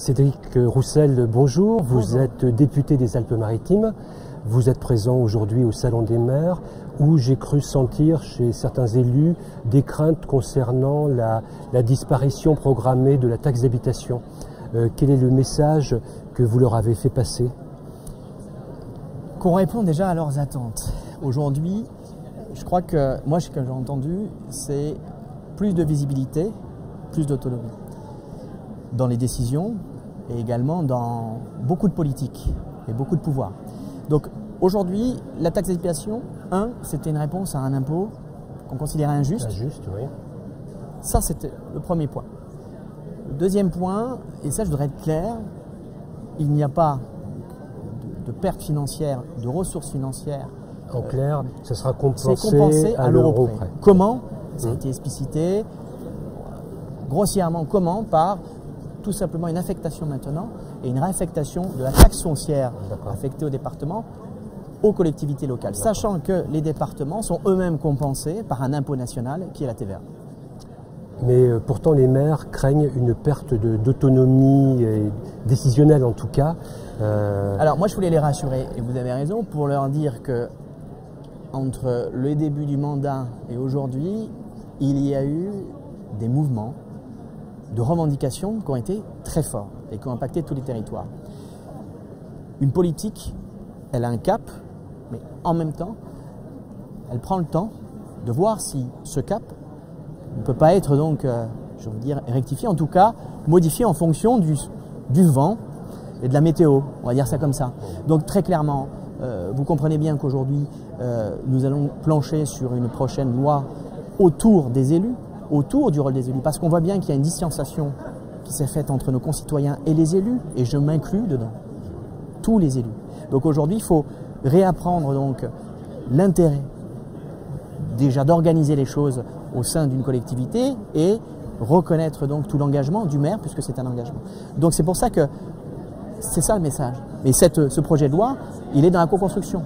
Cédric Roussel, bonjour. Vous êtes député des Alpes-Maritimes. Vous êtes présent aujourd'hui au Salon des maires où j'ai cru sentir chez certains élus des craintes concernant la disparition programmée de la taxe d'habitation. Quel est le message que vous leur avez fait passer? Qu'on répond déjà à leurs attentes. Aujourd'hui, je crois que moi, ce que j'ai entendu, c'est plus de visibilité, plus d'autonomie dans les décisions et également dans beaucoup de politique et beaucoup de pouvoir. Donc aujourd'hui, la taxe d'habitation, c'était une réponse à un impôt qu'on considérait injuste. Injuste, oui. Ça, c'était le premier point. Le deuxième point, et ça je voudrais être clair, il n'y a pas de perte financière, de ressources financières. En clair, ça sera c'est compensé à l'euro près. Comment? Ça a été explicité grossièrement. Comment? Par tout simplement une affectation maintenant et une réaffectation de la taxe foncière affectée aux départements aux collectivités locales, sachant que les départements sont eux-mêmes compensés par un impôt national qui est la TVA. Mais pourtant les maires craignent une perte d'autonomie décisionnelle en tout cas. Alors moi je voulais les rassurer et vous avez raison pour leur dire que entre le début du mandat et aujourd'hui, il y a eu des mouvements de revendications qui ont été très forts et qui ont impacté tous les territoires. Une politique, elle a un cap, mais en même temps, elle prend le temps de voir si ce cap ne peut pas être donc, je veux dire, rectifié, en tout cas modifié en fonction du vent et de la météo, on va dire ça comme ça. Donc très clairement, vous comprenez bien qu'aujourd'hui, nous allons plancher sur une prochaine loi autour des élus, autour du rôle des élus, parce qu'on voit bien qu'il y a une distanciation qui s'est faite entre nos concitoyens et les élus, et je m'inclus dedans, tous les élus. Donc aujourd'hui, il faut réapprendre donc l'intérêt déjà d'organiser les choses au sein d'une collectivité et reconnaître donc tout l'engagement du maire, puisque c'est un engagement. Donc c'est pour ça que c'est ça le message. Et ce projet de loi, il est dans la co-construction.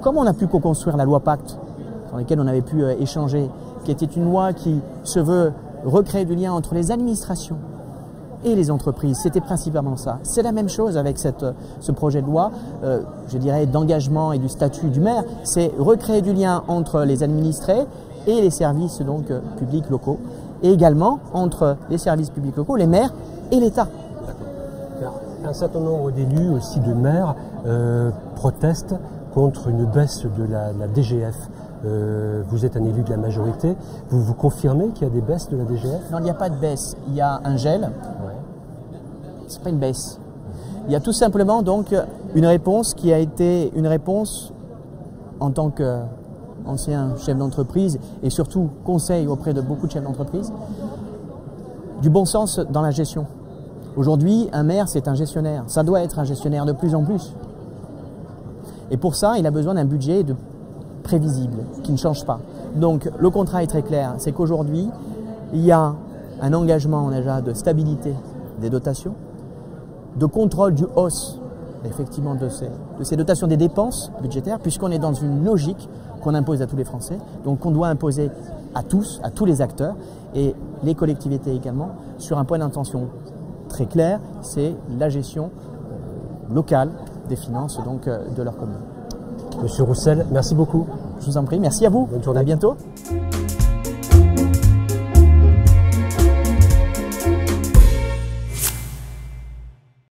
Comme on a pu co-construire la loi Pacte, dans laquelle on avait pu échanger, qui était une loi qui se veut recréer du lien entre les administrations et les entreprises, c'était principalement ça. C'est la même chose avec ce projet de loi, je dirais, d'engagement et du statut du maire, c'est recréer du lien entre les administrés et les services donc, publics locaux, et également entre les services publics locaux, les maires et l'État. Un certain nombre d'élus, aussi de maires, protestent contre une baisse de la DGF. Vous êtes un élu de la majorité. Vous confirmez qu'il y a des baisses de la DGF? Non, il n'y a pas de baisse. Il y a un gel. Ouais. Ce n'est pas une baisse. Il y a tout simplement donc une réponse qui a été une réponse en tant qu'ancien chef d'entreprise et surtout conseil auprès de beaucoup de chefs d'entreprise, du bon sens dans la gestion. Aujourd'hui, un maire, c'est un gestionnaire. Ça doit être un gestionnaire de plus en plus. Et pour ça, il a besoin d'un budget prévisible, qui ne change pas. Donc, le contrat est très clair. C'est qu'aujourd'hui, il y a un engagement déjà de stabilité des dotations, de contrôle du hausse, effectivement, de ces dotations des dépenses budgétaires, puisqu'on est dans une logique qu'on impose à tous les Français, donc qu'on doit imposer à tous les acteurs, et les collectivités également, sur un point d'intention très clair, c'est la gestion locale des finances donc, de leur commune. Monsieur Roussel, merci beaucoup. Je vous en prie, merci à vous. Bonne journée. À bientôt.